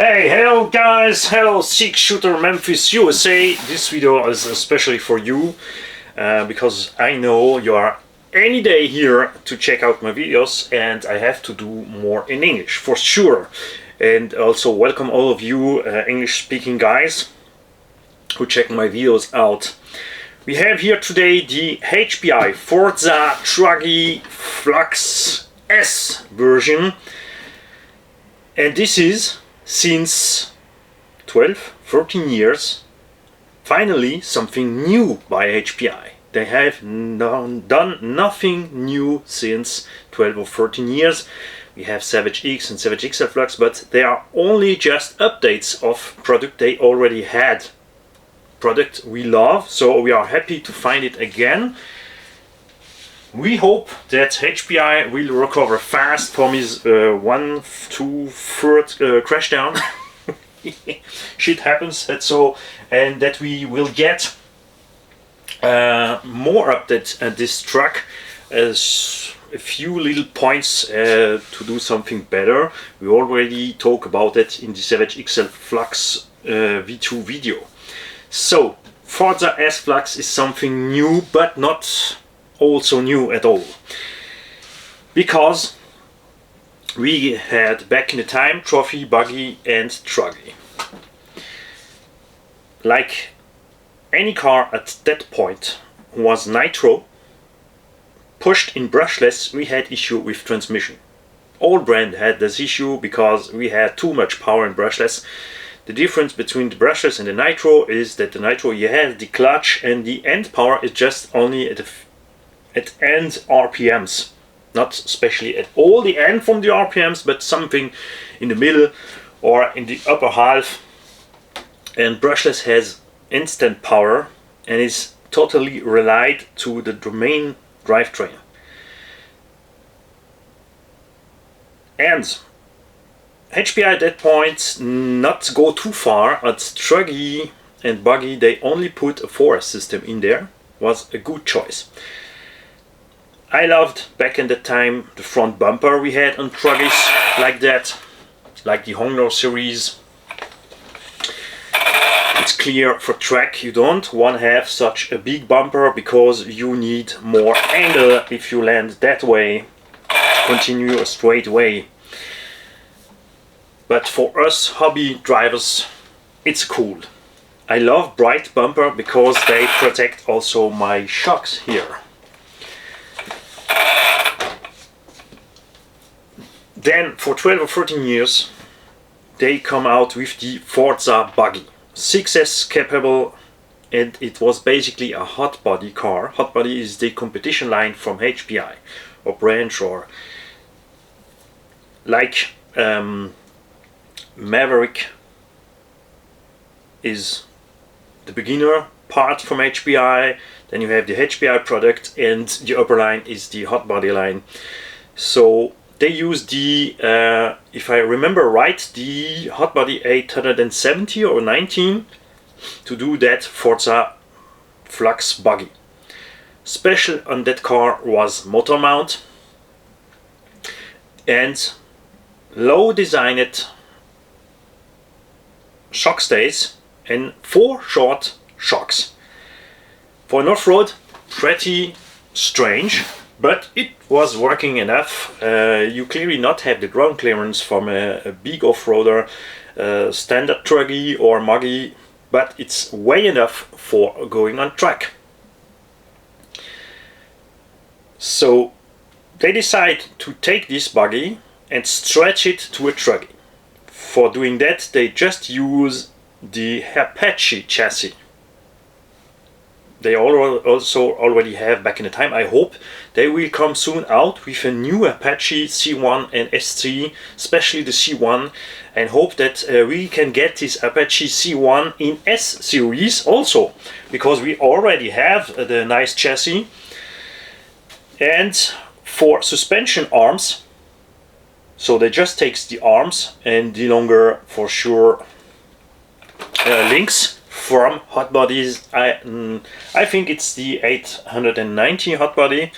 Hey, hello guys, hello six shooter Memphis USA. This video is especially for you because I know you are any day here to check out my videos, and I have to do more in English for sure. And also welcome all of you English speaking guys who check my videos out. We have here today the HPI Vorza Truggy Flux S version, and this is since 12-13 years finally something new by HPI. They have done nothing new since 12 or 13 years. We have Savage X and Savage XL Flux, but they are only just updates of product they already had. Product we love, so we are happy to find it again. We hope that HPI will recover fast from his 1-2-3 crash down. Shit happens, that's so, and that we will get more updates at this truck, as a few little points to do something better. We already talked about it in the Savage XL Flux V2 video. So Vorza S Flux is something new, but not also new at all, because we had back in the time Trophy, Buggy and Truggy. Like any car at that point was nitro pushed in brushless, we had issue with transmission. All brand had this issue because we had too much power in brushless. The difference between the brushless and the nitro is that the nitro you have the clutch and the end power is just only at end RPMs, not especially at all the end from the RPMs, but something in the middle or in the upper half. And brushless has instant power and is totally relied to the domain drivetrain. And HPI at that point not go too far. At Truggy and Buggy they only put a forest system in there. Was a good choice. I loved back in the time the front bumper we had on Truggys like that, like the Honor series. It's clear for track you don't want to have such a big bumper because you need more angle if you land that way, continue a straight way. But for us hobby drivers it's cool. I love bright bumper because they protect also my shocks here. Then for 12 or 13 years they come out with the Vorza Buggy 6S capable, and it was basically a hot body car. Hot body is the competition line from HPI or branch, or like Maverick is the beginner part from HPI, then you have the HPI product, and the upper line is the hot body line. So they use the, if I remember right, the hot body 870 or 19 to do that Vorza Flux Buggy. Special on that car was motor mount and low designed shock stays and 4 short shocks. For an off-road, pretty strange, but it was working enough. You clearly not have the ground clearance from a big off-roader, standard Truggy or Muggy, but it's way enough for going on track. So they decide to take this buggy and stretch it to a Truggy. For doing that they just use the Apache chassis. They also already have back in the time. I hope they will come soon out with a new Apache C1 and S3, especially the C1, and hope that we can get this Apache C1 in S series also, because we already have the nice chassis. And for suspension arms, so they just takes the arms and the longer for sure links from hot bodies. I think it's the 890 hot body,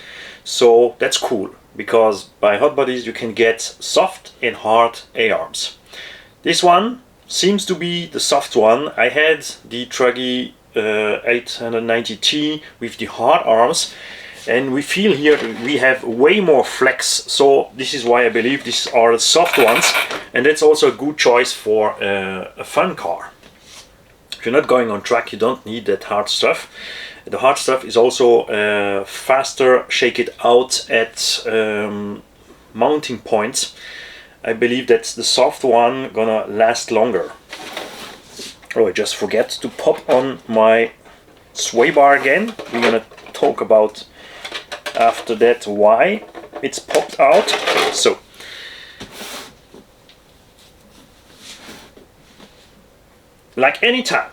so that's cool because by hot bodies you can get soft and hard A-arms. This one seems to be the soft one. I had the Truggy 890T with the hard arms, and we feel here we have way more flex, so this is why I believe these are the soft ones, and that's also a good choice for a fun car. If you're not going on track, you don't need that hard stuff. The hard stuff is also faster, shake it out at mounting points. I believe that's the soft one gonna last longer. Oh, I just forget to pop on my sway bar again. We're gonna talk about after that why it's popped out. So like any time,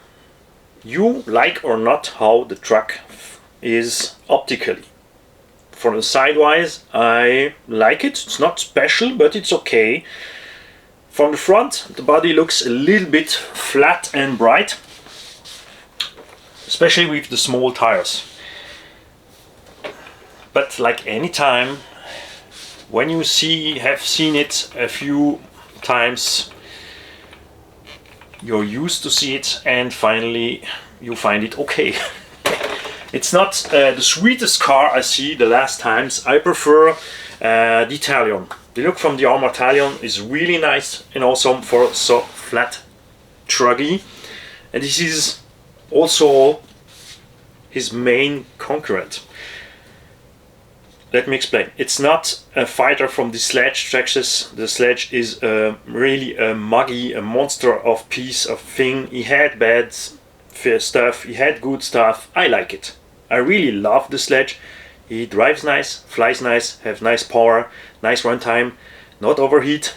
you like or not how the truck is optically. From the sidewise, I like it. It's not special, but it's okay. From the front, the body looks a little bit flat and bright, especially with the small tires. But like any time, when you have seen it a few times, you're used to see it, and finally you find it okay. It's not the sweetest car I see the last times. I prefer the Italian. The look from the Arma Italian is really nice and awesome for so flat Truggy. And this is also his main concurrent. Let me explain. It's not a fighter from the Sledge Traxxas. The Sledge is really a muggy, a monster of piece of thing. He had bad stuff, he had good stuff. I like it. I really love the Sledge. He drives nice, flies nice, have nice power, nice runtime, not overheat.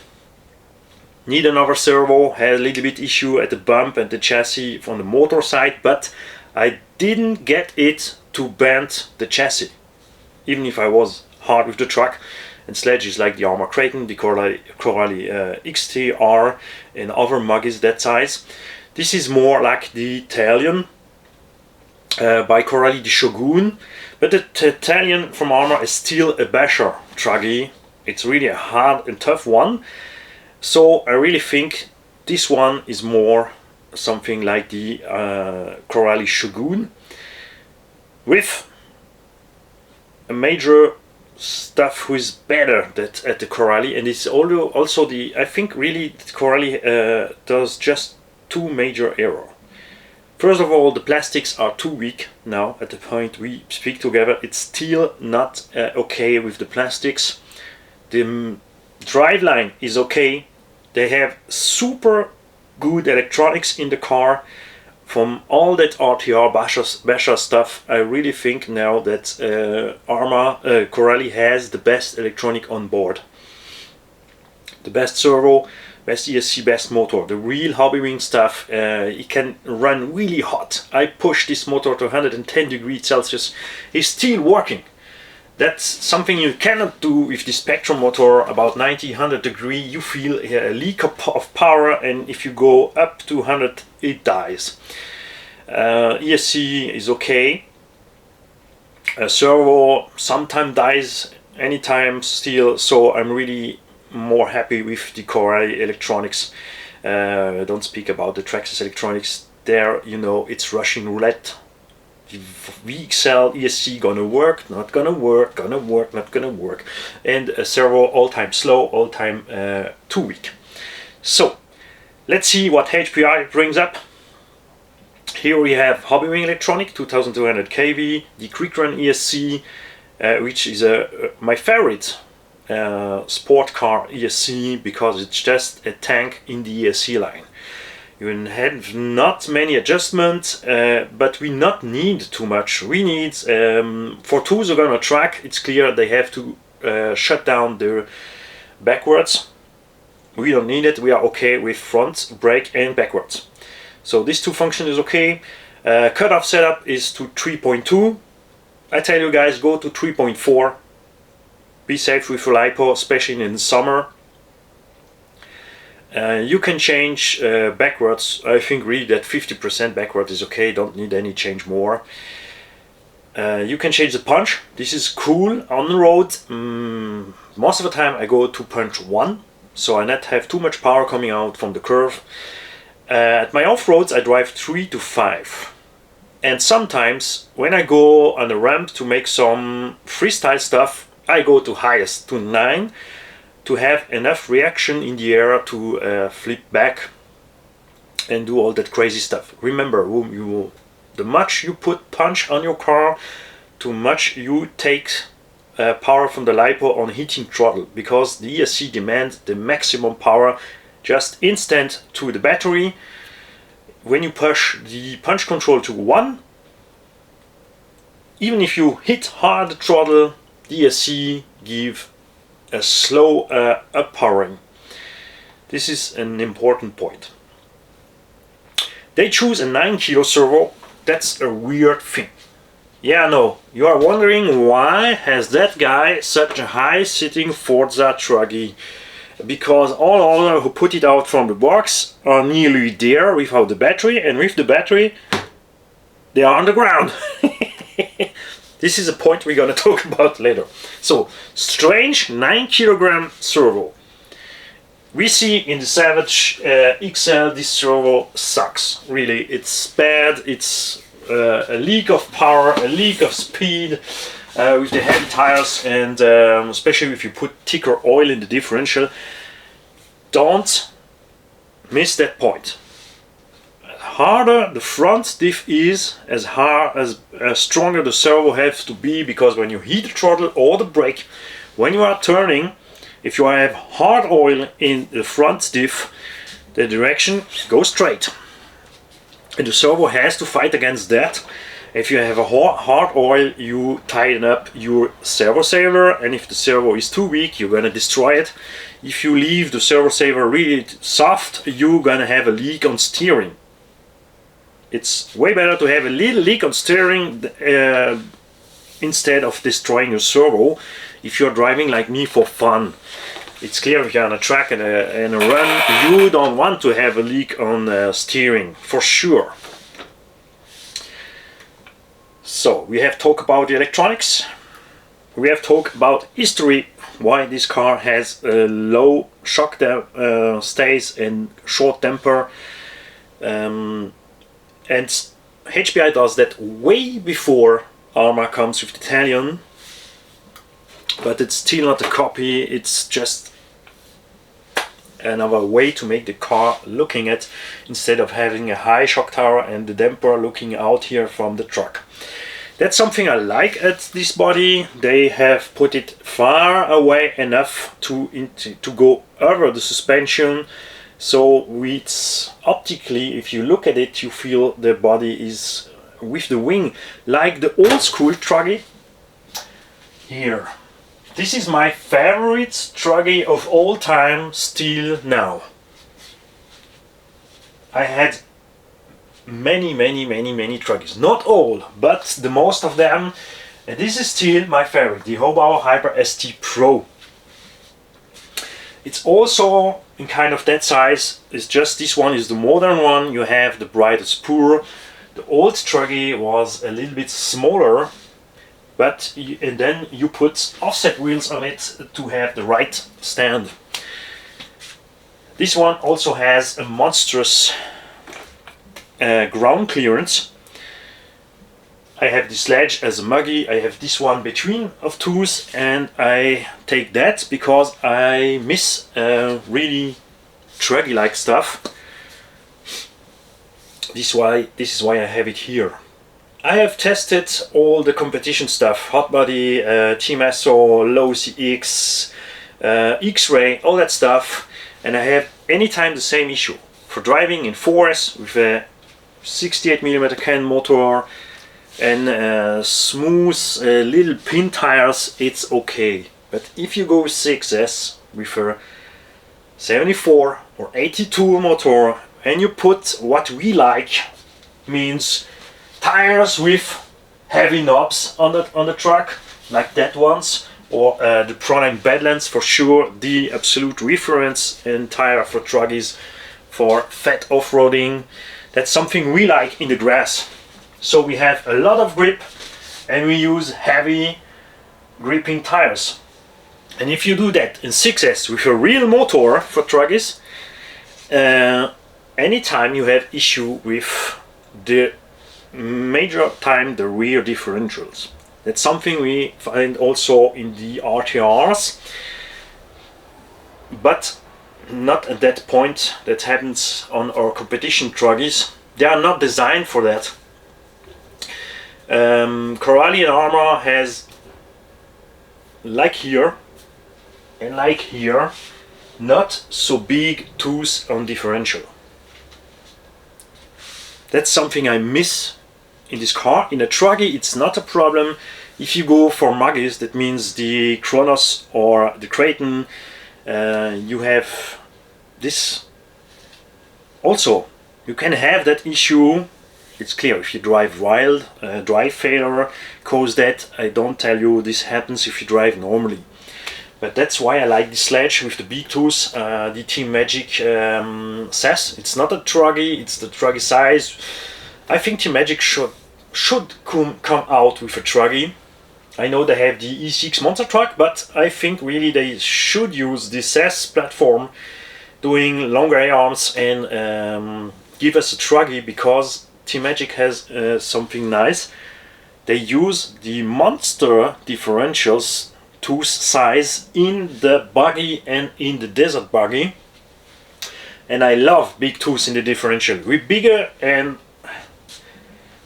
Need another servo, had a little bit issue at the bump and the chassis from the motor side, but I didn't get it to bend the chassis, even if I was hard with the truck. And Sledge is like the Arma Kraton, the Coralie XTR, and other muggies that size. This is more like the Italian by Coralie the Shogun, but the Italian from Arma is still a basher Truggy. It's really a hard and tough one, so I really think this one is more something like the Coralie Shogun with a major stuff who is better at the Coralie, and it's also the, I think really the Coralie does just two major errors. First of all, the plastics are too weak now at the point we speak together. It's still not okay with the plastics. The driveline is okay. They have super good electronics in the car. From all that RTR basher stuff, I really think now that Coralie has the best electronic on board. The best servo, best ESC, best motor, the real Hobbywing stuff. It can run really hot. I pushed this motor to 110 degrees Celsius. It's still working. That's something you cannot do with the Spectrum motor. About 90-100 degrees you feel a leak of power, and if you go up to 100 it dies. ESC is okay. Servo sometimes dies, anytime still, so I'm really more happy with the Coralie electronics. Don't speak about the Traxxas electronics. There, you know, it's Russian roulette. The VXL ESC gonna work, not gonna work, gonna work, not gonna work. And a servo all time slow, all time too weak. So let's see what HPI brings up. Here we have Hobbywing electronic, 2200 kV, the Quick Run ESC, which is my favorite sport car ESC, because it's just a tank in the ESC line. You have not many adjustments, but we not need too much. We need, for tools who are gonna track, it's clear they have to shut down their backwards. We don't need it, we are okay with front, brake and backwards. So this two function is okay. Cutoff setup is to 3.2. I tell you guys, go to 3.4. Be safe with your LiPo, especially in the summer. You can change backwards. I think really that 50% backwards is okay, don't need any change more. You can change the punch. This is cool on the road. Most of the time I go to punch 1, so I not have too much power coming out from the curve. At my off-roads I drive 3 to 5. And sometimes when I go on a ramp to make some freestyle stuff, I go to highest, to 9, to have enough reaction in the air to flip back and do all that crazy stuff. Remember, the much you put punch on your car, too much you take power from the LiPo on heating throttle, because the ESC demands the maximum power just instant to the battery. When you push the punch control to 1, even if you hit hard the throttle, the ESC give a slow up powering. This is an important point. They choose a 9 kilo servo. That's a weird thing. Yeah, no, you are wondering why has that guy such a high sitting Vorza Truggy? Because all others who put it out from the box are nearly there without the battery, and with the battery they are on the ground. This is a point we're gonna talk about later. So, strange 9 kilogram servo. We see in the Savage XL this servo sucks. Really, it's bad. It's a leak of power, a leak of speed with the heavy tires, and especially if you put thicker oil in the differential. Don't miss that point. Harder the front diff is, as stronger the servo has to be, because when you heat the throttle or the brake, when you are turning, if you have hard oil in the front diff, the direction goes straight. And the servo has to fight against that. If you have a hard oil, you tighten up your servo saver, and if the servo is too weak, you're gonna destroy it. If you leave the servo saver really soft, you're gonna have a leak on steering. It's way better to have a little leak on steering instead of destroying your servo if you're driving like me for fun. It's clear if you're on a track and a run, you don't want to have a leak on steering, for sure. So, we have talked about the electronics. We have talked about history, why this car has a low shock stays and short temper. And HPI does that way before Arma comes with Italian. But it's still not a copy, it's just another way to make the car looking at, instead of having a high shock tower and the damper looking out here from the truck. That's something I like at this body. They have put it far away enough to go over the suspension, so it's optically, if you look at it, you feel the body is with the wing, like the old school Truggy here. This is my favorite Truggy of all time still now. I had many Truggies, not all, but the most of them, and this is still my favorite, the Hobauer Hyper ST Pro. It's also in kind of that size. It's just this one is the modern one. You have the brighter spur. The old Truggy was a little bit smaller, but and then you put offset wheels on it to have the right stand. This one also has a monstrous ground clearance. I have this ledge as a muggy, I have this one between of twos, and I take that because I miss really Truggy like stuff. This is why I have it here. I have tested all the competition stuff, hot body, T-Masso, low CX, X-ray, all that stuff, and I have anytime the same issue. For driving in 4S with a 68mm can motor and smooth little pin tires, it's okay. But if you go with 6S with a 74 or 82 motor and you put what we like, means tires with heavy knobs on the truck, like that ones, or the Proline Badlands, for sure the absolute reference in tire for Truggies for fat off-roading. That's something we like in the grass. So we have a lot of grip and we use heavy gripping tires. And if you do that in 6S with a real motor for Truggies, and anytime you have issue with the major time the rear differentials. That's something we find also in the RTRs, but not at that point that happens on our competition truggies. They are not designed for that. Corallian armor has, like here and like here, not so big tooth on differential. That's something I miss in this car. In a Truggy it's not a problem. If you go for muggies, that means the Kronos or the Kraton, you have this also. You can have that issue. It's clear if you drive wild, drive failure cause that. I don't tell you this happens if you drive normally. But that's why I like this sledge with the big tooth, the Team Magic says. It's not a Truggy, it's the Truggy size. I think Team Magic should come out with a Truggy. I know they have the E6 monster truck, but I think really they should use the SAS platform doing longer arms and give us a Truggy, because Team Magic has something nice. They use the monster differentials tooth size in the buggy and in the desert buggy, and I love big tooths in the differential. We're bigger and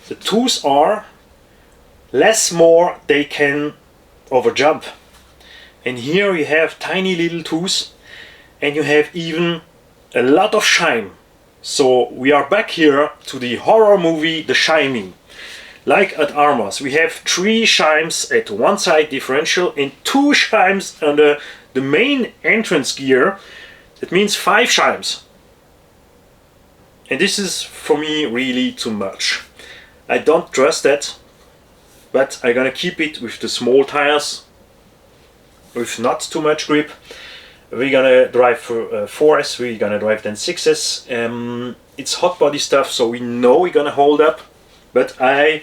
the tooths are less more they can over jump, and here you have tiny little tooths and you have even a lot of shine. So we are back here to the horror movie The Shining. Like at Armors, we have 3 shimes at one side differential and 2 shimes under the main entrance gear. That means 5 shimes. And this is for me really too much. I don't trust that, but I'm gonna keep it with the small tires with not too much grip. We're gonna drive for 4S, we're gonna drive then 6S. It's hot body stuff, so we know we're gonna hold up, but I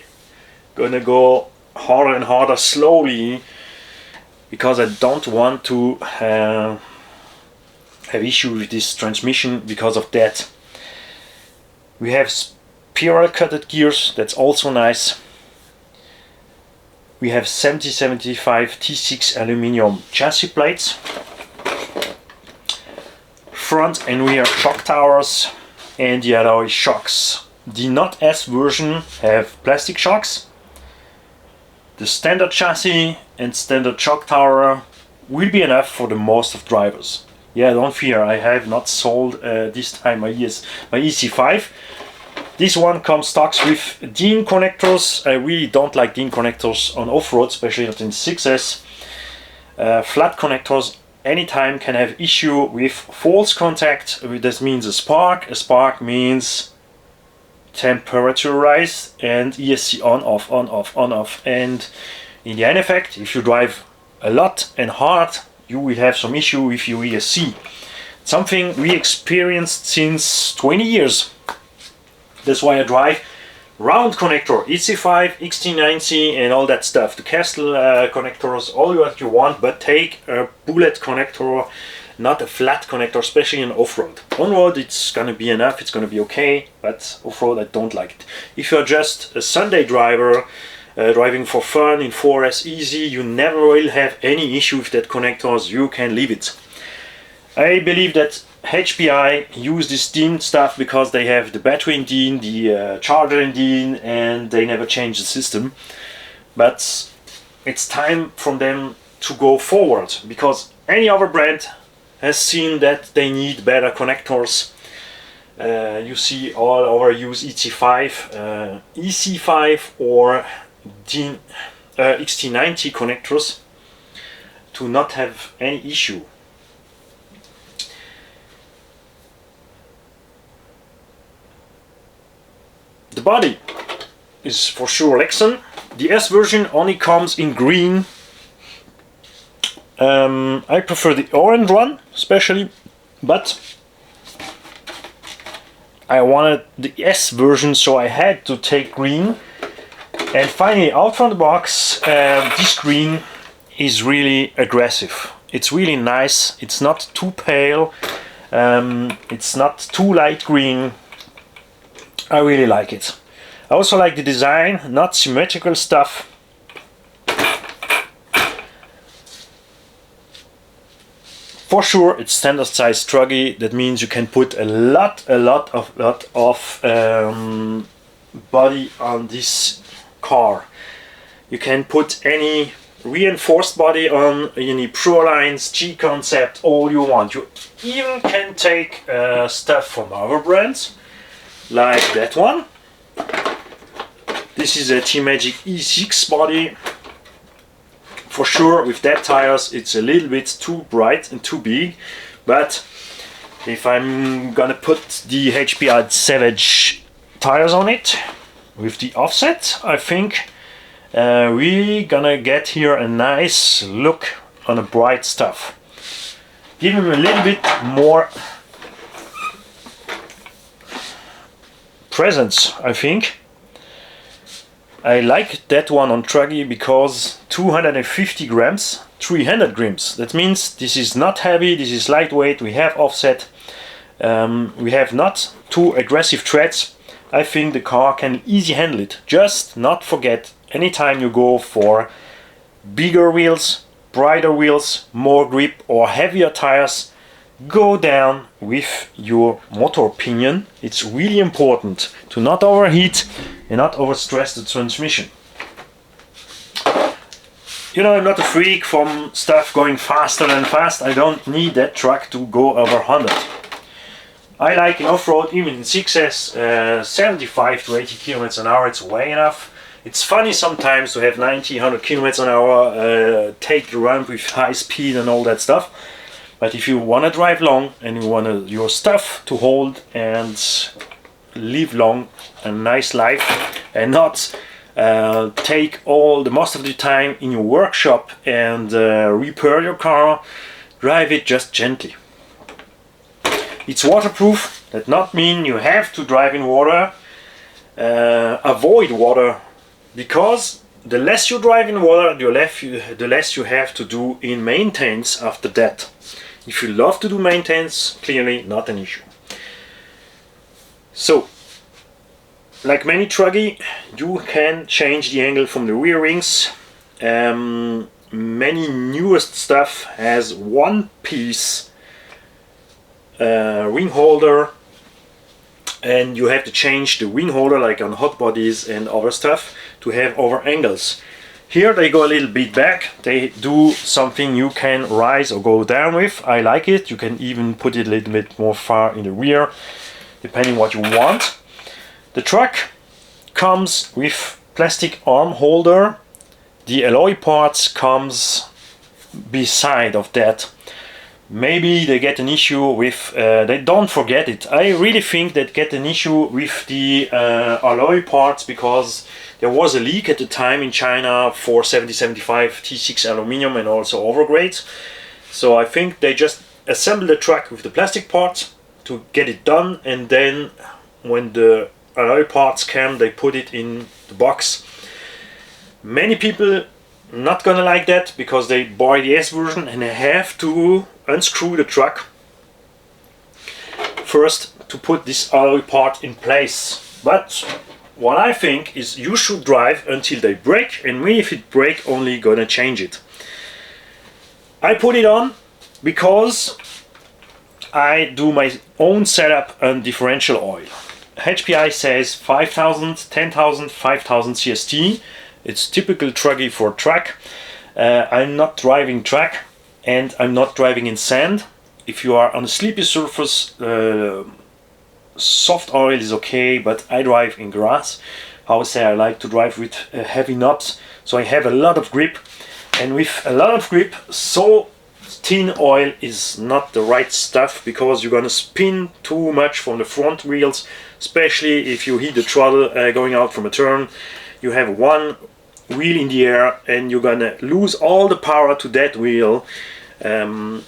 gonna go harder and harder slowly, because I don't want to have issue with this transmission because of that. We have spiral cutted gears, that's also nice. We have 7075 T6 aluminum chassis plates, front and rear shock towers, and the alloy shocks. The not S version have plastic shocks. The standard chassis and standard shock tower will be enough for the most of drivers. Yeah, don't fear, I have not sold this time my EC5. This one comes stocks with DIN connectors. I really don't like DIN connectors on off-road, especially not in 6S. Flat connectors anytime can have issue with false contact. That means a spark. A spark means temperature rise and ESC on, off, on, off, on, off. And in the end effect, if you drive a lot and hard, you will have some issue with your ESC. Something we experienced since 20 years. That's why I drive round connector, EC5, XT90 and all that stuff. The Castle connectors, all what you want, but take a bullet connector, not a flat connector, especially in off-road. On-road it's gonna be enough, it's gonna be okay, but off-road I don't like it. If you're just a Sunday driver, driving for fun in 4S easy, you never will have any issue with that connectors, you can leave it. I believe that HPI use this DIN stuff because they have the battery in DIN, the charger in DIN, and they never change the system. But it's time for them to go forward, because any other brand has seen that they need better connectors. You see all over use EC5, EC5 or DIN XT90 connectors to not have any issue. The body is for sure Lexan. The S version only comes in green. I prefer the orange one, especially, but I wanted the S version, so I had to take green. And finally, out from the box, this green is really aggressive. It's really nice. It's not too pale. It's not too light green. I really like it. I also like the design, not symmetrical stuff. For sure, it's standard size Truggy. That means you can put a lot of body on this car. You can put any reinforced body on, any Pro Lines, G Concept, all you want. You even can take stuff from other brands, like that one. This is a T-Magic E6 body. For sure, with that tires, it's a little bit too bright and too big, but if I'm gonna put the HPI Savage tires on it with the offset, I think we're gonna get here a nice look on the bright stuff. Give him a little bit more presence, I think. I like that one on Truggy because 250 grams, 300 grams. That means this is not heavy, this is lightweight, we have offset, we have not too aggressive treads. I think the car can easily handle it. Just not forget, anytime you go for bigger wheels, brighter wheels, more grip or heavier tires, go down with your motor pinion. It's really important to not overheat and not overstress the transmission. You know, I'm not a freak from stuff going faster than fast. I don't need that truck to go over 100. I like in off-road, even in 6S, 75 to 80 kilometers an hour, it's way enough. It's funny sometimes to have 90, 100 kilometers an hour, take the ramp with high speed and all that stuff. But if you want to drive long and you want your stuff to hold and live long and nice life and not take all the most of the time in your workshop and repair your car, drive it just gently. It's waterproof. That not mean you have to drive in water. Avoid water, because the less you drive in water, the less you have to do in maintenance after that. If you love to do maintenance, clearly not an issue. So, like many Truggy, you can change the angle from the rear wings. Many newest stuff has one piece wing holder, and you have to change the wing holder like on hot bodies and other stuff to have over angles. Here they go a little bit back. They do something you can rise or go down with. I like it. You can even put it a little bit more far in the rear, depending what you want. The truck comes with plastic arm holder. The alloy parts comes beside of that. Maybe they get an issue with, they don't forget it. I really think they get an issue with the alloy parts because there was a leak at the time in China for 7075 T6 aluminum and also overgrades. So I think they just assembled the truck with the plastic parts to get it done, and then when the alloy parts came, they put it in the box. Many people not gonna like that because they buy the S version and they have to unscrew the truck first to put this alloy part in place. But what I think is you should drive until they break, and maybe if it break, only gonna change it. I put it on because I do my own setup and differential oil. HPI says 5000, 10,000, 5000 CST. It's typical Truggy for track. I'm not driving track and I'm not driving in sand. If you are on a sleepy surface, soft oil is okay, but I drive in grass. I would say I like to drive with heavy knobs, so I have a lot of grip, and with a lot of grip, so thin oil is not the right stuff because you're gonna spin too much from the front wheels, especially if you hit the throttle going out from a turn. You have one wheel in the air and you're gonna lose all the power to that wheel, and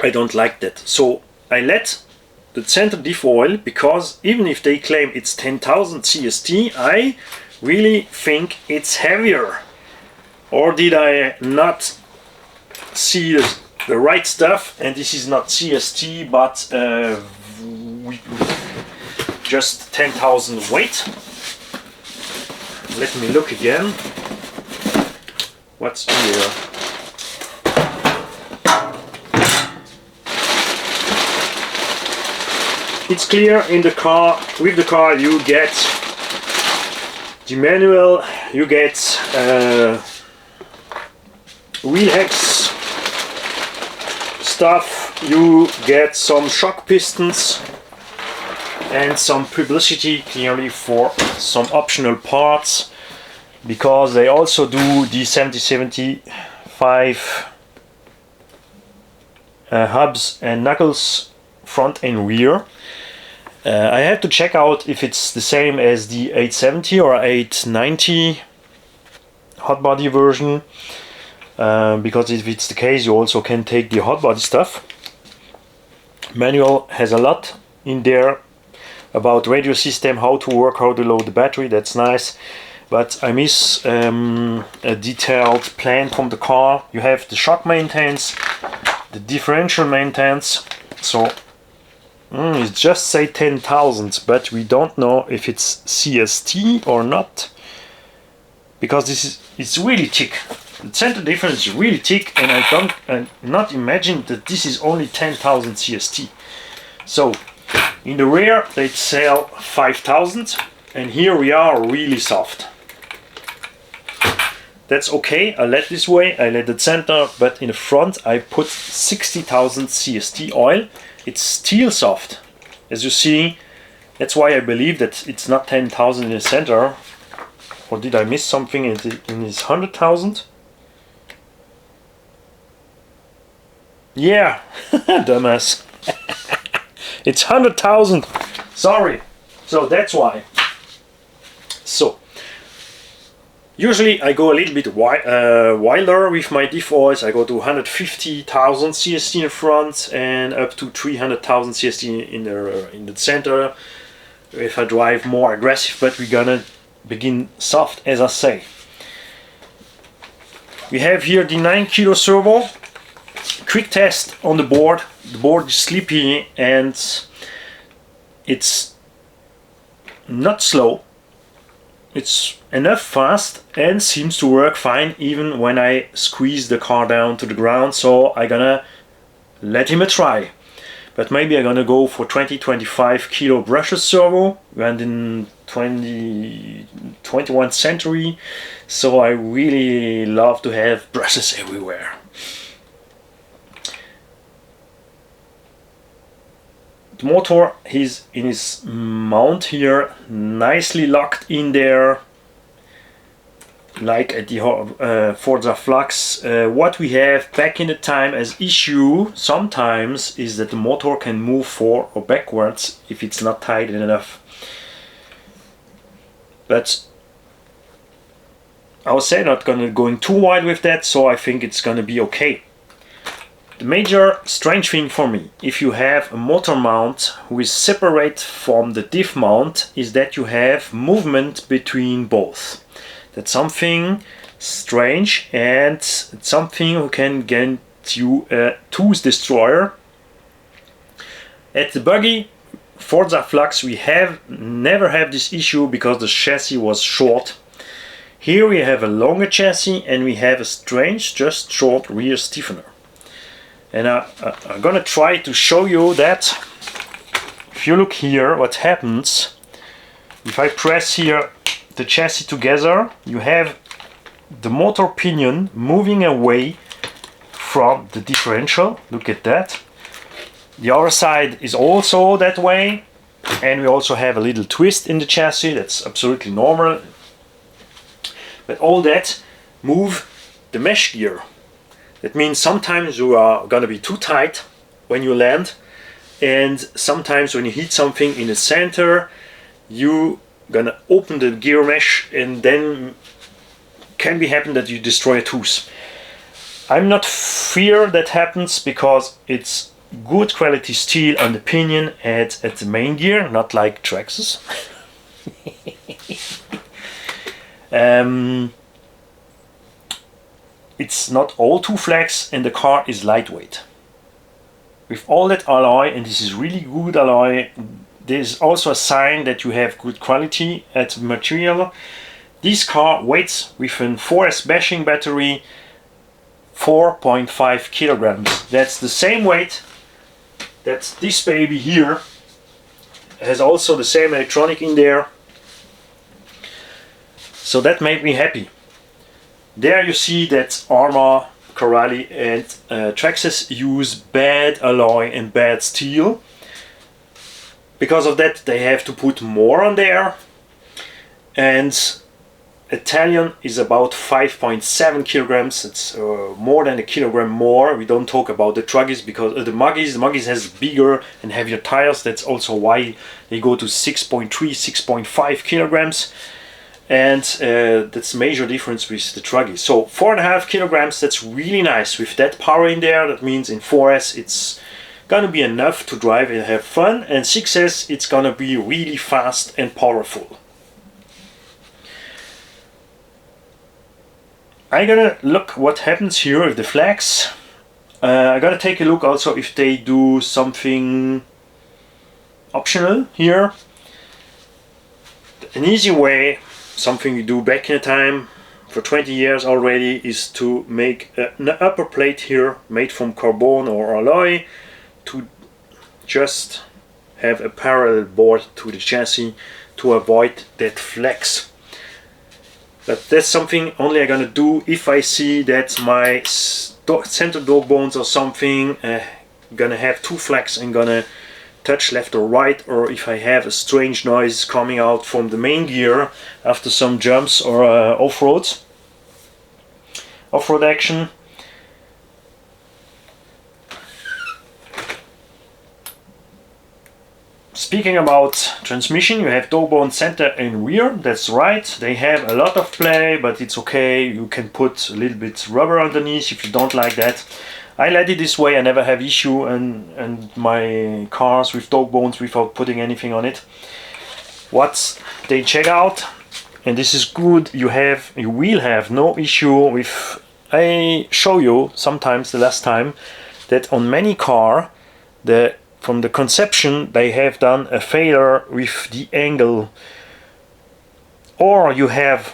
I don't like that. So I let the center diff oil, because even if they claim it's 10,000 CST, I really think it's heavier. Or did I not see the right stuff? And this is not CST but just 10,000 weight. Let me look again. What's here? It's clear in the car. With the car you get the manual, you get wheel hex stuff, you get some shock pistons and some publicity clearly for some optional parts, because they also do the 7075 hubs and knuckles front and rear. I have to check out if it's the same as the 870 or 890 hot body version, because if it's the case you also can take the hot body stuff. Manual has a lot in there about radio system, how to work, how to load the battery. That's nice, but I miss a detailed plan from the car. You have the shock maintenance, the differential maintenance, so it just say 10,000, but we don't know if it's CST or not, because it's really thick. The center difference is really thick, and I not imagine that this is only 10,000 CST. So in the rear they sell 5,000, and here we are really soft. That's okay, I let this way, I let it center, but in the front I put 60,000 CST oil. It's still soft, as you see. That's why I believe that it's not 10,000 in the center. Or did I miss something in this 100,000? Yeah, dumbass. It's 100,000. Sorry. So that's why. So usually I go a little bit wilder with my diff oils. I go to 150,000 CST in the front and up to 300,000 CST in the center if I drive more aggressive, but we're gonna begin soft, as I say. We have here the 9 kilo servo. Quick test on the board. The board is sleepy and it's not slow. It's enough fast and seems to work fine even when I squeeze the car down to the ground, so I'm gonna let him a try. But maybe I'm gonna go for 20-25 kilo brushless servo, and in 21st century, so I really love to have brushes everywhere. The motor is in his mount here, nicely locked in there, like at the Vorza Flux. What we have back in the time as issue sometimes is that the motor can move forward or backwards if it's not tight enough. But I was saying not going too wide with that, so I think it's gonna be okay. The major strange thing for me, if you have a motor mount who is separate from the diff mount, is that you have movement between both. That's something strange, and it's something who can get you a tooth destroyer. At the buggy Vorza Flux we never have this issue because the chassis was short. Here we have a longer chassis and we have a strange, just short rear stiffener. And I'm gonna try to show you that. If you look here, what happens if I press here the chassis together, you have the motor pinion moving away from the differential. Look at that. The other side is also that way, and we also have a little twist in the chassis. That's absolutely normal. But all that move the mesh gear. That means sometimes you are gonna be too tight when you land, and sometimes when you hit something in the center, you gonna open the gear mesh, and then can be happen that you destroy a tooth. I'm not fear that happens because it's good quality steel on the pinion at the main gear, not like Traxxas. It's not all too flex, and the car is lightweight. With all that alloy, and this is really good alloy, there's also a sign that you have good quality at material. This car weighs with an 4S bashing battery 4.5 kilograms. That's the same weight that this baby here has, also the same electronic in there. So that made me happy. There you see that Arma, Carrosserie and Traxxas use bad alloy and bad steel. Because of that they have to put more on there, and Italian is about 5.7 kilograms. It's more than a kilogram more. We don't talk about the Truggys because the Muggies has bigger and heavier tires. That's also why they go to 6.3, 6.5 kilograms. And that's a major difference with the Truggy. So 4.5 kilograms, that's really nice. With that power in there, that means in 4S it's gonna be enough to drive and have fun, and 6S it's gonna be really fast and powerful. I'm gonna look what happens here with the Flux. I gotta take a look also if they do something optional here. An easy way, something we do back in the time for 20 years already, is to make an upper plate here made from carbon or alloy, to just have a parallel board to the chassis to avoid that flex. But that's something only I'm gonna do if I see that my center dog bones or something gonna have two flex and gonna touch left or right, or if I have a strange noise coming out from the main gear after some jumps or off-road action. Speaking about transmission, you have dog bone center and rear. That's right, they have a lot of play, but it's okay. You can put a little bit rubber underneath if you don't like that. I let it this way. I never have issue and my cars with dog bones without putting anything on it. What they check out, and this is good, you will have no issue with. I show you sometimes the last time that on many car from the conception they have done a failure with the angle, or you have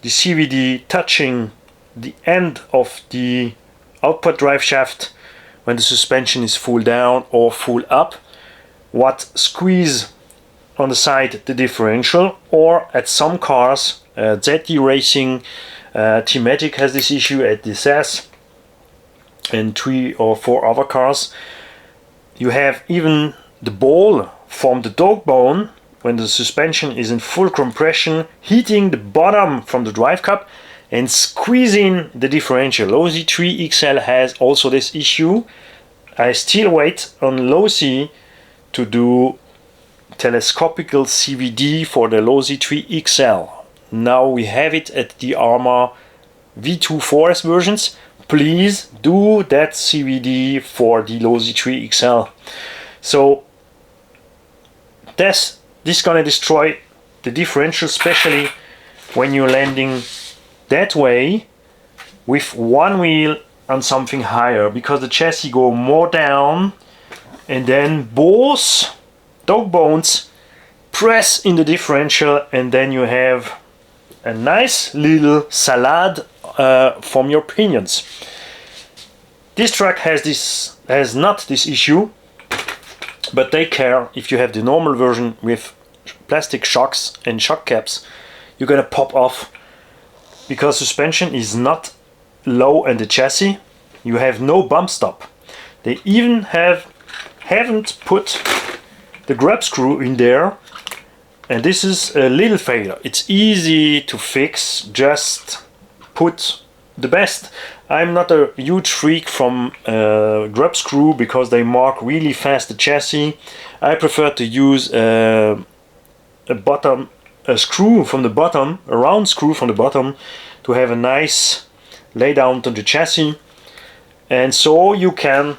the CVD touching the end of the output drive shaft when the suspension is full down or full up, what squeeze on the side the differential. Or at some cars, ZD Racing, T-Matic has this issue at the SAS, and 3 or 4 other cars. You have even the ball from the dog bone when the suspension is in full compression, hitting the bottom from the drive cup and squeezing the differential. Low Z3 XL has also this issue. I still wait on low Z to do telescopical CVD for the low Z3 XL. Now we have it at the Arma V2 4S versions. Please do that CVD for the low Z3 XL. So this gonna destroy the differential, especially when you're landing that way with one wheel on something higher, because the chassis go more down and then both dog bones press in the differential, and then you have a nice little salad from your pinions. This truck has not this issue, but they care. If you have the normal version with plastic shocks and shock caps, you're gonna pop off because suspension is not low in the chassis. You have no bump stop. They even haven't put the grub screw in there, and this is a little failure. It's easy to fix, just put the best. I'm not a huge freak from grub screw because they mark really fast the chassis. I prefer to use a screw from the bottom, a round screw from the bottom, to have a nice lay down to the chassis, and so you can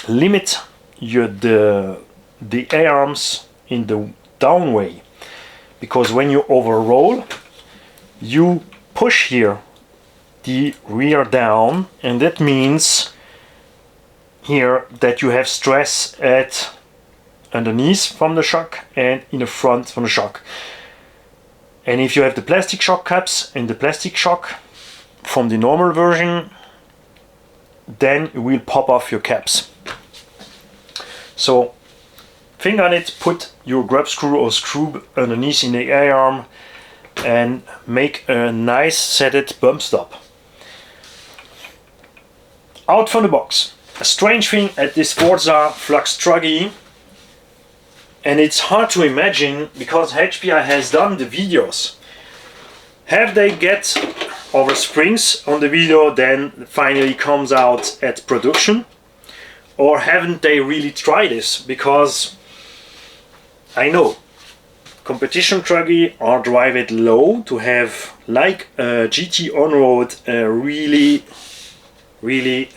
limit the arms in the down way, because when you overroll you push here the rear down, and that means here that you have stress at underneath from the shock and in the front from the shock. And if you have the plastic shock caps and the plastic shock from the normal version, then you will pop off your caps. So think on it, put your grub screw or screw underneath in the A-arm and make a nice setted bump stop. Out from the box. A strange thing at this Vorza Flux Truggy, and it's hard to imagine because HPI has done the videos. Have they get our springs on the video then finally comes out at production? Or haven't they really tried this? Because I know competition Truggy are drive it low to have like a GT on-road really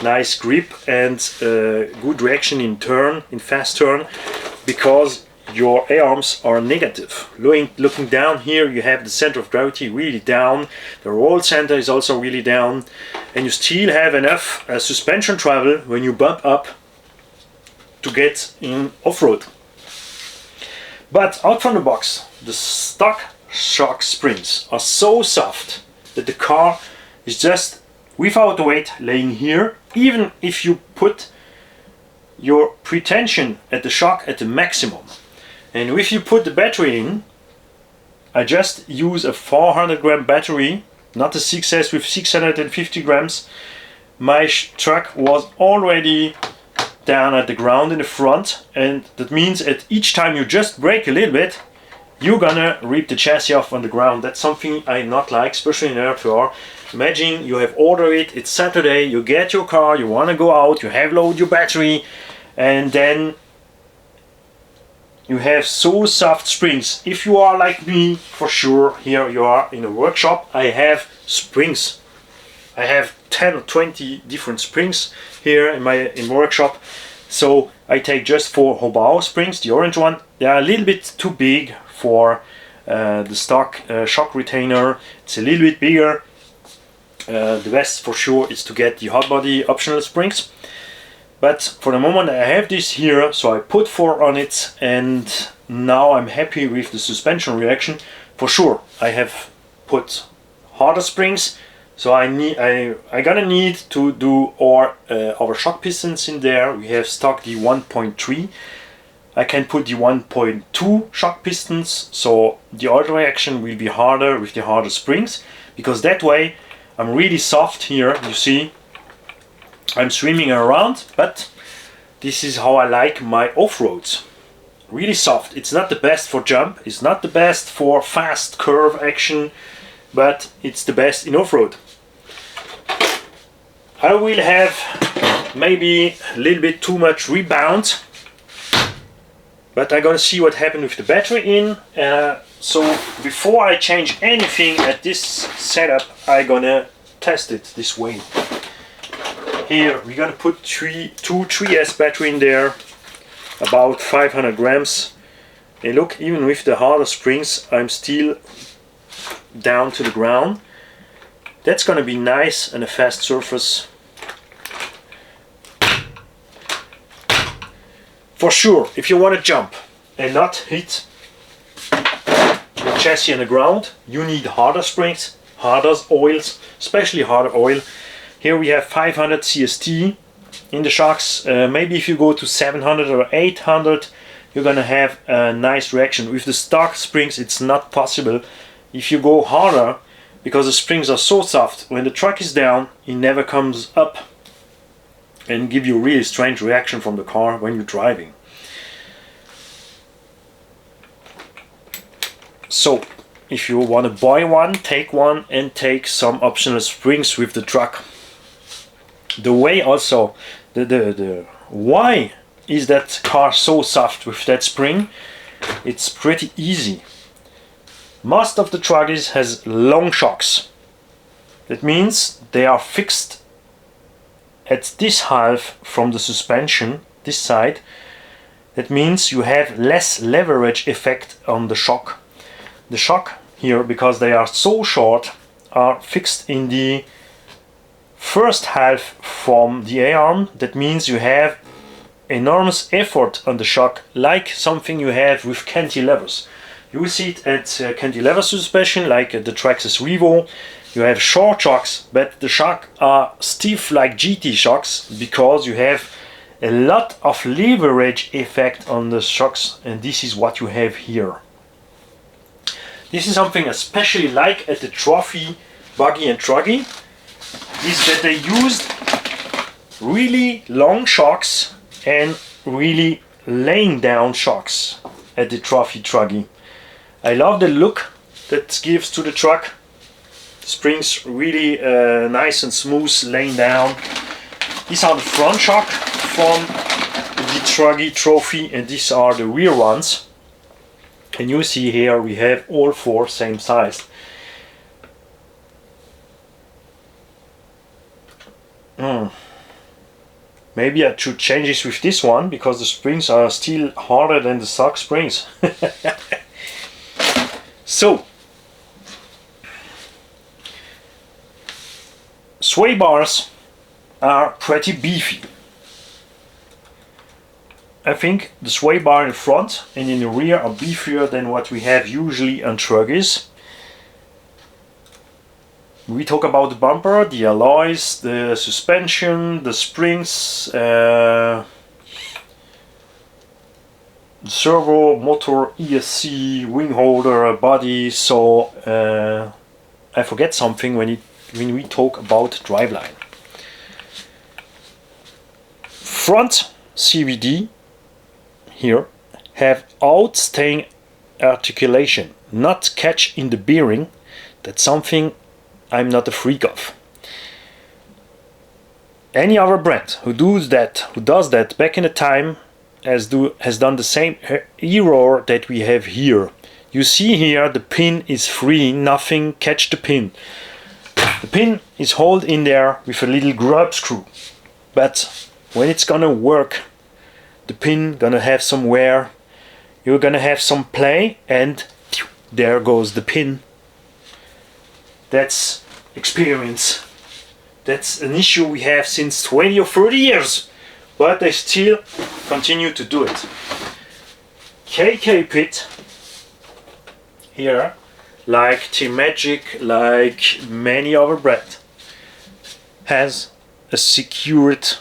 nice grip and good reaction in turn, in fast turn, because your A-arms are negative. Looking down here, you have the center of gravity really down, the roll center is also really down, and you still have enough suspension travel when you bump up to get in off-road. But out from the box, the stock shock springs are so soft that the car is just without weight laying here, even if you put your pretension at the shock at the maximum. And if you put the battery in, I just use a 400 gram battery, not a 6S with 650 grams. My truck was already down at the ground in the front, and that means at each time you just brake a little bit, you're gonna rip the chassis off on the ground. That's something I not like, especially in RTR. Imagine you have ordered it, it's Saturday, you get your car, you want to go out, you have loaded your battery, and then you have so soft springs. If you are like me, for sure, here you are in a workshop, I have springs. I have 10 or 20 different springs here in my workshop. So I take just 4 Hobao springs, the orange one. They are a little bit too big for the stock shock retainer. It's a little bit bigger. The best for sure is to get the hot body optional springs. But for the moment I have this here, so I put 4 on it, and now I'm happy with the suspension reaction. For sure I have put harder springs, so I gonna need to do our shock pistons in there. We have stock the 1.3. I can put the 1.2 shock pistons, so the oil reaction will be harder with the harder springs, because that way I'm really soft here, you see. I'm swimming around, but this is how I like my off-roads. Really soft. It's not the best for jump, it's not the best for fast curve action, but it's the best in off-road. I will have maybe a little bit too much rebound, but I'm gonna see what happened with the battery in. So before I change anything at this setup, I'm gonna test it this way. Here we're gonna put two 3S battery in there, about 500 grams. And look, even with the harder springs, I'm still down to the ground. That's gonna be nice and a fast surface. For sure, if you want to jump and not hit your chassis on the ground, you need harder springs, harder oils, especially harder oil. Here we have 500 CST in the shocks. Maybe if you go to 700 or 800, you're gonna have a nice reaction. With the stock springs, it's not possible. If you go harder, because the springs are so soft, when the truck is down, it never comes up and give you a really strange reaction from the car when you're driving. So if you want to buy one, take one, and take some optional springs with the truck. The way also, the why is that car so soft with that spring? It's pretty easy. Most of the Truggies has long shocks. That means they are fixed at this half from the suspension, this side. That means you have less leverage effect on the shock. The shock here, because they are so short, are fixed in the first half from the A-arm. That means you have enormous effort on the shock, like something you have with cantilevers. You see it at cantilever suspension, like the Traxxas Revo. You have short shocks, but the shocks are stiff like GT shocks because you have a lot of leverage effect on the shocks, and this is what you have here. This is something especially like at the trophy buggy and truggy, is that they used really long shocks and really laying down shocks at the trophy truggy. I love the look that gives to the truck. Springs really nice and smooth laying down. These are the front shock from the Truggy Trophy, and these are the rear ones. And you see here we have all four same size. Maybe I should change this with this one, because the springs are still harder than the stock springs. So, sway bars are pretty beefy. I think the sway bar in front and in the rear are beefier than what we have usually on Truggies. We talk about the bumper, the alloys, the suspension, the springs, the servo, motor, ESC, wing holder, body. So I forget something when we talk about driveline. Front CVD here have outstaying articulation, not catch in the bearing. That's something I'm not a freak of. Any other brand who does that back in the time has done the same error that we have here. You see here the pin is free, nothing catch the pin. The pin is held in there with a little grub screw, but when it's gonna work, the pin gonna have some wear, you're gonna have some play, and there goes the pin. That's experience. That's an issue we have since 20 or 30 years, but they still continue to do it. KK Pit here, like Team Magic, like many other brands, has a secured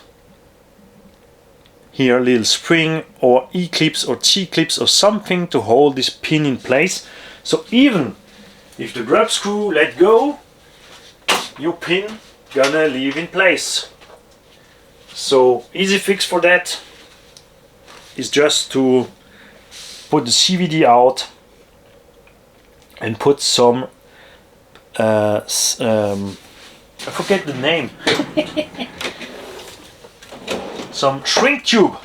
here little spring or E-clips or T-clips or something to hold this pin in place. So even if the grub screw let go, your pin gonna leave in place. So easy fix for that is just to put the CVD out and put some I forget the name. Some shrink tube.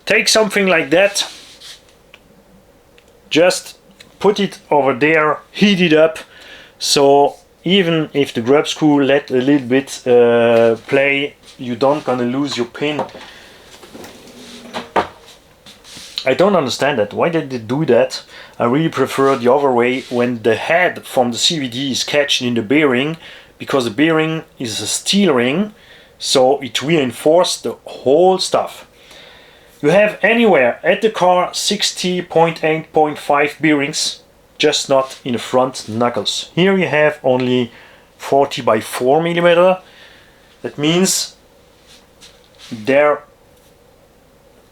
Take something like that, just put it over there, heat it up, so even if the grub screw let a little bit play, you don't gonna lose your pin. I don't understand that. Why did they do that? I really prefer the other way, when the head from the CVD is catching in the bearing, because the bearing is a steel ring, so it reinforces the whole stuff. You have anywhere at the car 60.8.5 bearings, just not in the front knuckles. Here you have only 40 by 4 millimeter. That means there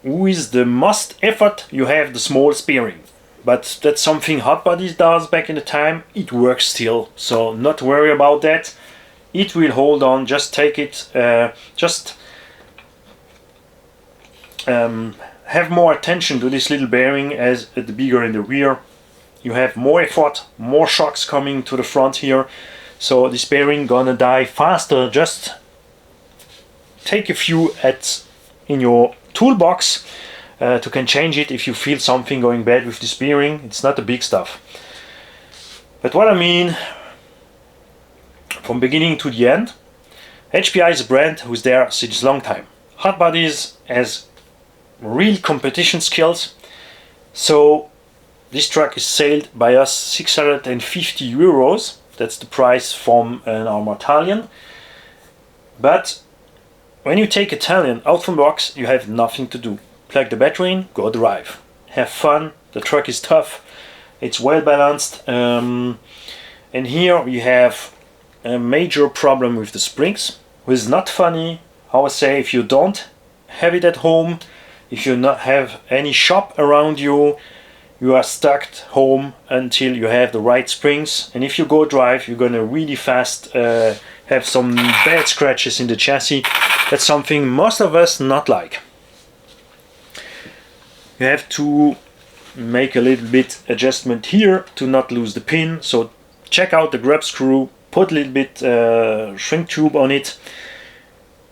with the most effort you have the small bearing. But that's something Hot Bodies does back in the time. It works still, so not worry about that. It will hold on. Just take it, have more attention to this little bearing as the bigger in the rear. You have more effort, more shocks coming to the front here, so this bearing gonna die faster. Just take a few in your toolbox to can change it if you feel something going bad with this bearing. It's not the big stuff. But what I mean, from beginning to the end, HPI is a brand who's there since a long time. Hot Bodies has real competition skills, so this truck is sold by us 650 euros. That's the price from an Armatalian. But when you take Italian out from box, you have nothing to do. Plug the battery in, go drive. Have fun, the truck is tough, it's well balanced. And here we have a major problem with the springs, which is not funny. How I say, if you don't have it at home, if you not have any shop around you, you are stuck home until you have the right springs. And if you go drive, you're gonna really fast have some bad scratches in the chassis. That's something most of us not like. You have to make a little bit adjustment here to not lose the pin. So check out the grub screw, put a little bit shrink tube on it,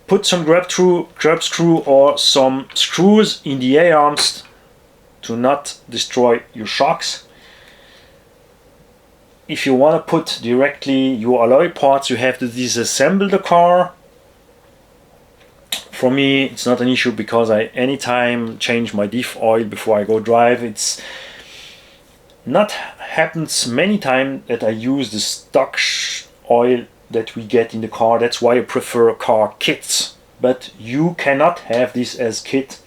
put some grub screw or some screws in the A-arms to not destroy your shocks. If you want to put directly your alloy parts, you have to disassemble the car. For me, it's not an issue because I anytime change my diff oil before I go drive. It's not happens many times that I use the stock oil that we get in the car. That's why I prefer car kits. But you cannot have this as kit.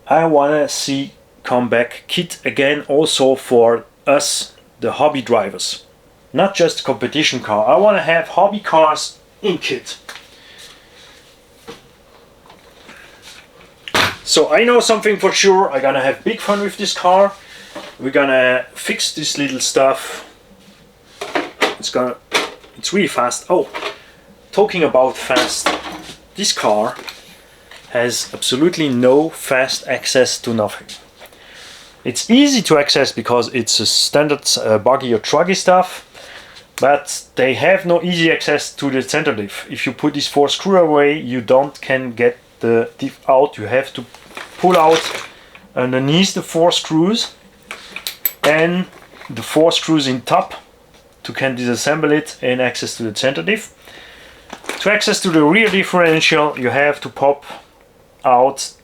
I wanna see come back kit again also for us, the hobby drivers. Not just competition car. I wanna have hobby cars in kit. So I know something for sure. I'm gonna have big fun with this car. We're gonna fix this little stuff. It's really fast. Oh, talking about fast, this car has absolutely no fast access to nothing. It's easy to access because it's a standard buggy or truggy stuff, but they have no easy access to the center diff. If you put this 4 screw away, you can get the diff out. You have to pull out underneath the 4 screws and the 4 screws in top to can disassemble it and access to the center diff. To access to the rear differential, you have to pop out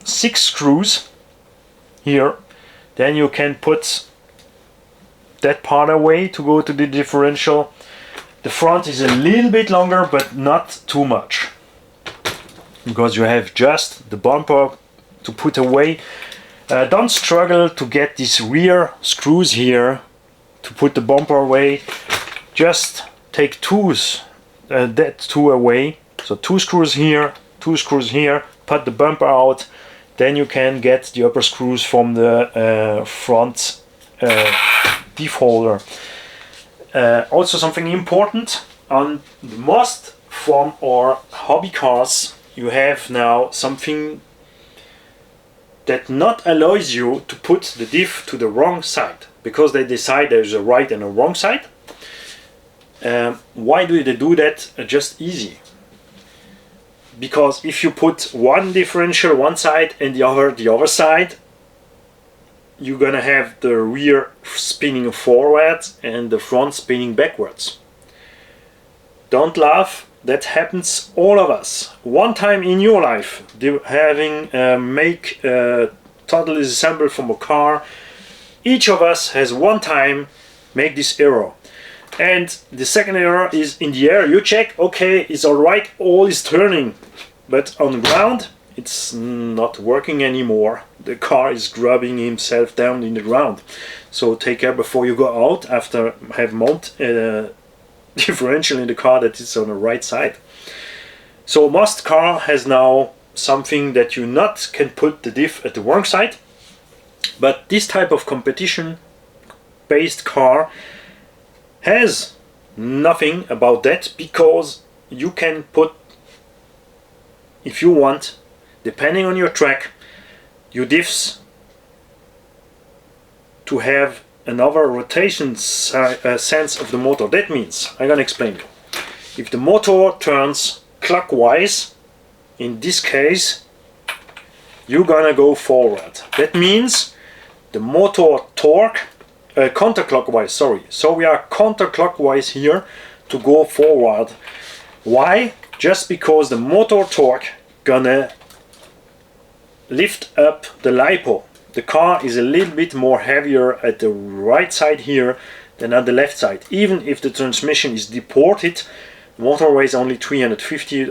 6 screws here. Then you can put that part away to go to the differential. The front is a little bit longer, but not too much, because you have just the bumper to put away. Don't struggle to get these rear screws here to put the bumper away. Just take that 2 away. So 2 screws here, 2 screws here, put the bumper out, then you can get the upper screws from the front diff holder. Also something important, on the most from our hobby cars, you have now something that not allows you to put the diff to the wrong side, because they decide there's a right and a wrong side. Why do they do that? Just easy. Because if you put one differential one side and the other side, you're gonna have the rear spinning forwards and the front spinning backwards. Don't laugh, that happens all of us. One time in your life, having make total disassemble from a car, each of us has one time make this error. And the second error is in the air. You check, okay, it's alright, all is turning. But on the ground, it's not working anymore. The car is grabbing himself down in the ground. So take care before you go out after have mounted a differential in the car that is on the right side. So most car has now something that you not can put the diff at the wrong side. But this type of competition based car has nothing about that, because you can put, if you want, depending on your track, your diffs to have another rotation sense of the motor. That means, I'm gonna explain you. If the motor turns clockwise, in this case, you're gonna go forward. That means the motor torque counterclockwise, sorry. So we are counterclockwise here to go forward. Why? Just because the motor torque gonna lift up the lipo. The car is a little bit more heavier at the right side here than at the left side. Even if the transmission is deported, motor weighs only 350.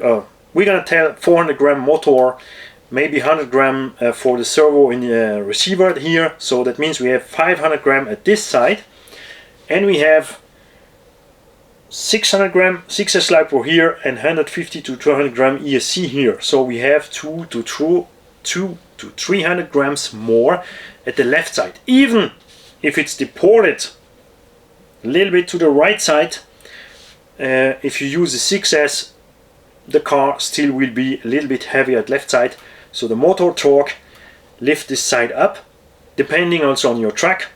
We're gonna tell 400 gram motor, maybe 100 gram for the servo in the receiver here. So that means we have 500 gram at this side, and we have 600 gram 6S LiPo here and 150 to 200 gram ESC here. So we have 2 to 300 grams more at the left side. Even if it's deported a little bit to the right side, if you use the 6S, the car still will be a little bit heavier at left side. So the motor torque lift this side up, depending also on your track.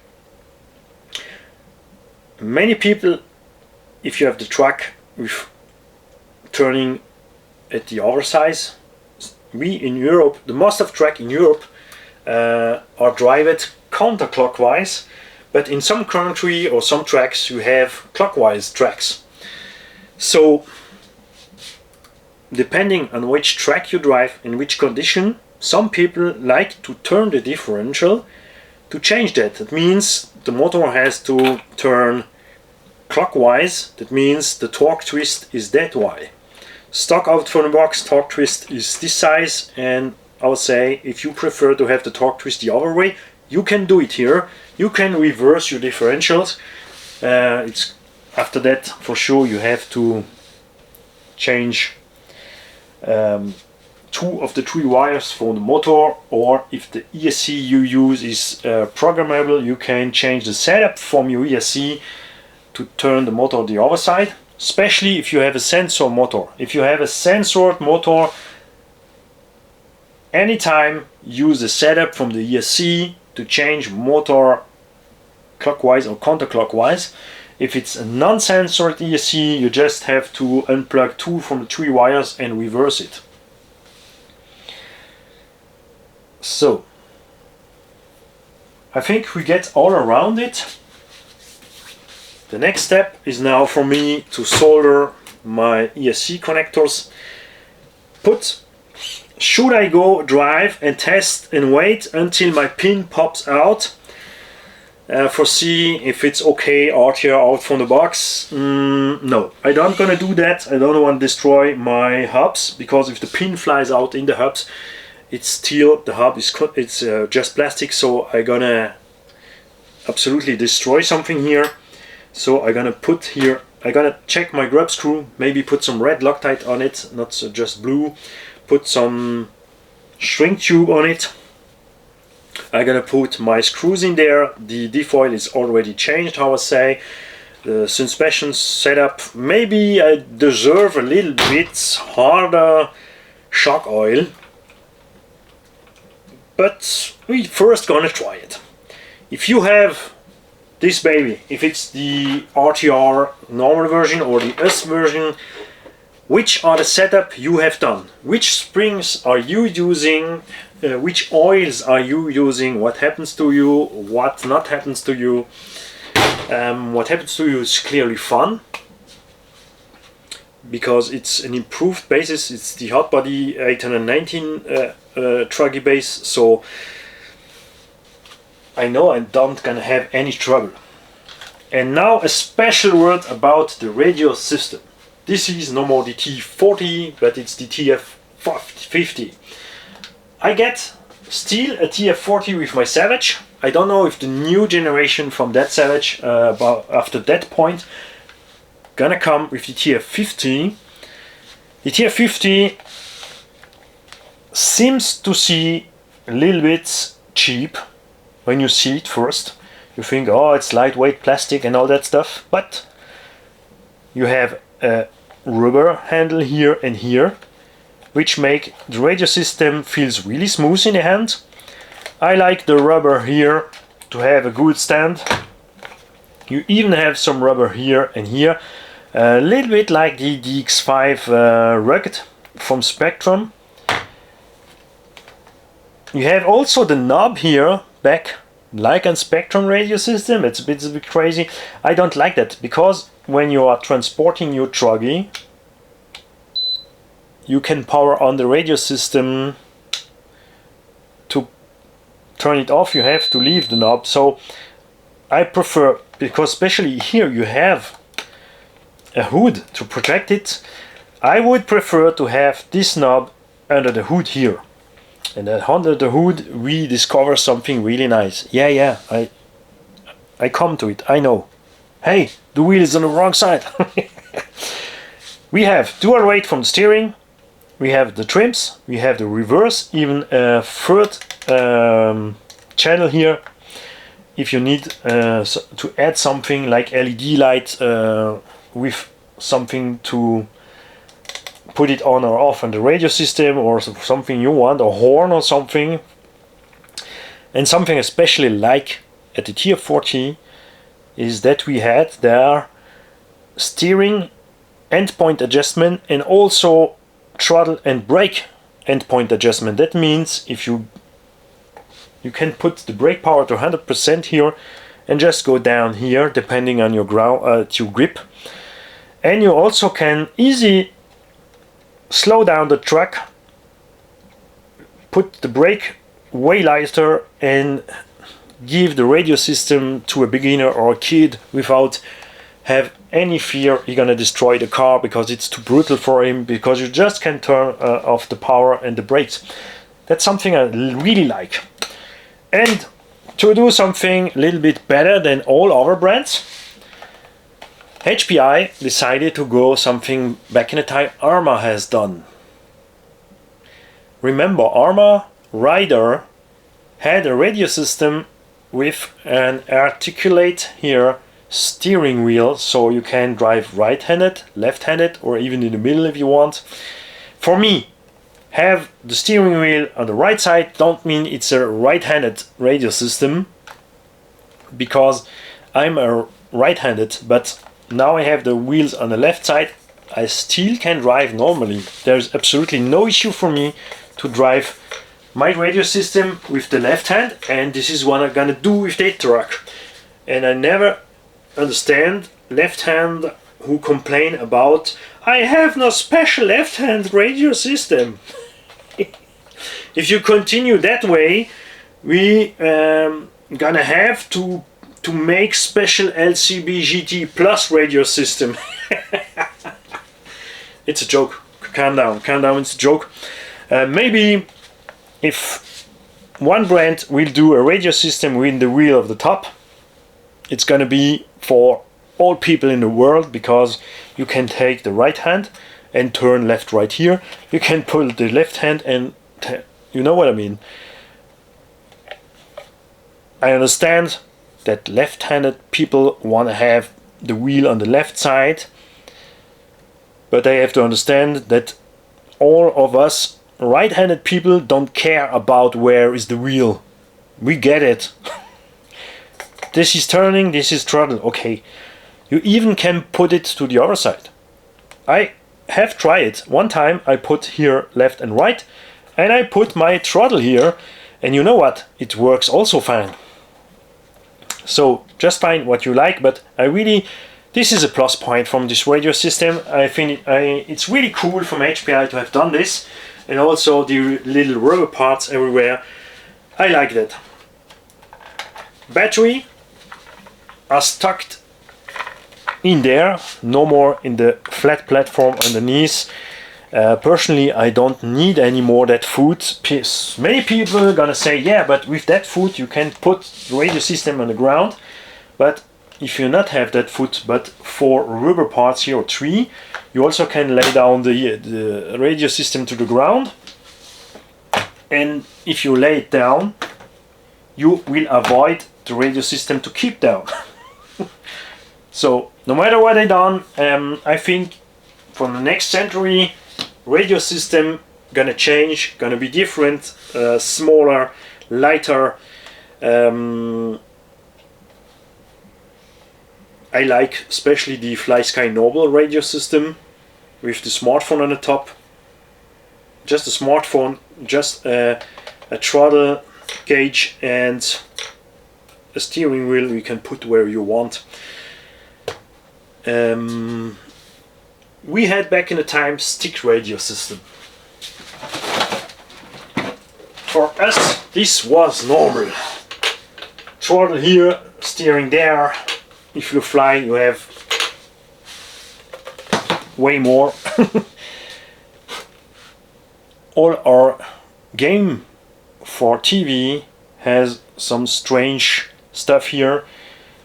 Many people, if you have the track with turning at the other size, we in Europe, the most of track in Europe are driven counterclockwise, but in some country or some tracks you have clockwise tracks. So depending on which track you drive, in which condition, some people like to turn the differential to change that. That means the motor has to turn clockwise. That means the torque twist is that wide. Stock out from the box torque twist is this size, and I would say if you prefer to have the torque twist the other way, you can do it here. You can reverse your differentials. It's after that for sure you have to change 2 of the 3 wires for the motor, or if the ESC you use is programmable, you can change the setup from your ESC to turn the motor the other side, especially if you have a sensor motor. If you have a sensored motor, anytime use the setup from the ESC to change motor clockwise or counterclockwise. If it's a non-sensored ESC, you just have to unplug 2 from the 3 wires and reverse it. So I think we get all around it. The next step is now for me to solder my ESC connectors. Should I go drive and test and wait until my pin pops out? See if it's okay out here, out from the box. No, I don't gonna do that. I don't want to destroy my hubs, because if the pin flies out in the hubs, it's still, the hub is just plastic, so I'm gonna absolutely destroy something here. So I'm gonna put here, I'm gonna check my grub screw, maybe put some red Loctite on it, not just blue. Put some shrink tube on it. I'm gonna put my screws in there. The defoil is already changed, how I say. The suspension setup, maybe I deserve a little bit harder shock oil, but we first gonna try it. If you have this baby, if it's the RTR normal version or the S version, which are the setup you have done? Which springs are you using? Which oils are you using? What happens to you? What not happens to you? What happens to you is clearly fun, because it's an improved basis. It's the hot body 819 Truggy base, so I know I don't gonna have any trouble. And now a special word about the radio system. This is no more the T40, but it's the TF50. I get still a TF40 with my Savage. I don't know if the new generation from that Savage, after that point, gonna come with the TF50. The TF50 seems to see a little bit cheap when you see it first. You think, oh, it's lightweight plastic and all that stuff, but you have a rubber handle here and here, which make the radio system feels really smooth in the hand. I like the rubber here to have a good stand. You even have some rubber here and here, a little bit like the DX5 rugged from Spectrum. You have also the knob here back, like a Spectrum radio system. It's a bit crazy. I don't like that, because when you are transporting your Truggy, you can power on the radio system. To turn it off, you have to leave the knob. So I prefer, because especially here you have a hood to protect it, I would prefer to have this knob under the hood here. And then under the hood we discover something really nice. Yeah, I come to it, I know. Hey, the wheel is on the wrong side. We have dual weight from the steering, we have the trims, we have the reverse, even a third channel here if you need to add something like LED light with something to put it on or off on the radio system, or something you want, a horn or something. And something especially like at the Tier 40 is that we had there steering endpoint adjustment and also throttle and brake endpoint adjustment. That means if you can put the brake power to 100% here and just go down here depending on your ground your grip, and you also can easily slow down the truck, put the brake way lighter, and give the radio system to a beginner or a kid without have any fear you're gonna destroy the car because it's too brutal for him, because you just can turn off the power and the brakes. That's something I really like. And to do something a little bit better than all other brands, HPI decided to go something back in the time Arma has done. Remember, Arma Rider had a radio system with an articulate here steering wheel, so you can drive right-handed, left-handed, or even in the middle if you want. For me, have the steering wheel on the right side don't mean it's a right-handed radio system, because I'm a right-handed, but now I have the wheels on the left side. I still can drive normally. There's absolutely no issue for me to drive my radio system with the left hand, and this is what I'm gonna do with the truck. And I never understand left hand who complain about I have no special left hand radio system. If you continue that way, we gonna have to make special LCB GT Plus radio system. It's a joke. Calm down, it's a joke. Maybe if one brand will do a radio system with the wheel of the top, it's gonna be for all people in the world, because you can take the right hand and turn left right here. You can pull the left hand and you know what I mean. I understand that left-handed people want to have the wheel on the left side, but they have to understand that all of us right-handed people don't care about where is the wheel. We get it. This is turning, this is throttle. Okay, you even can put it to the other side. I have tried it. One time I put here left and right, and I put my throttle here, and you know what? It works also fine. So just find what you like, but this is a plus point from this radio system. I think it's really cool from HPI to have done this, and also the little rubber parts everywhere. I like that. Battery are stuck in there, no more in the flat platform underneath. Personally, I don't need any more that foot. Many people are gonna say, yeah, but with that foot you can put the radio system on the ground. But if you not have that foot, but 4 rubber parts here, or 3, you also can lay down the radio system to the ground. And if you lay it down, you will avoid the radio system to keep down. So no matter what I done, I think for the next century, radio system gonna change, gonna be different, smaller, lighter. I like especially the FlySky Noble radio system with the smartphone on the top. Just a smartphone, just a throttle gauge and a steering wheel you can put where you want. We had back in the time stick radio system. For us this was normal. Throttle here, steering there. If you fly you have way more. All our game for TV has some strange stuff here.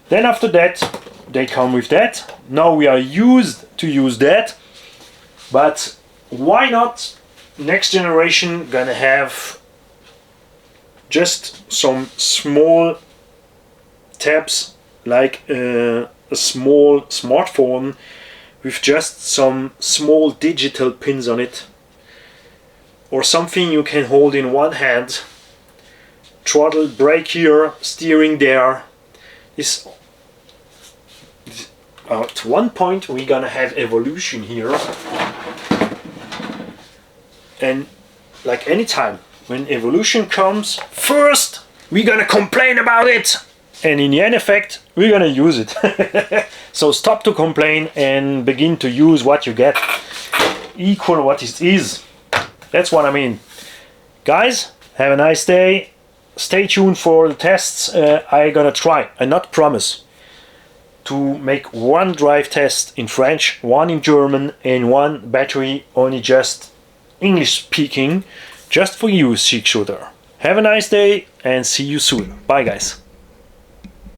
Then after that they come with that. Now we are used to use that, but why not next generation gonna have just some small tabs like a small smartphone with just some small digital pins on it, or something you can hold in one hand, throttle, brake here, steering there. This at one point we're gonna have evolution here, and like anytime when evolution comes, first we're gonna complain about it, and in the end effect we're gonna use it. So stop to complain and begin to use what you get, equal what it is. That's what I mean. Guys, have a nice day. Stay tuned for the tests. I'm gonna try, I not promise, to make one drive test in French, one in German, and one battery only just English speaking, just for you, Six Shooter. Have a nice day and see you soon. Bye guys.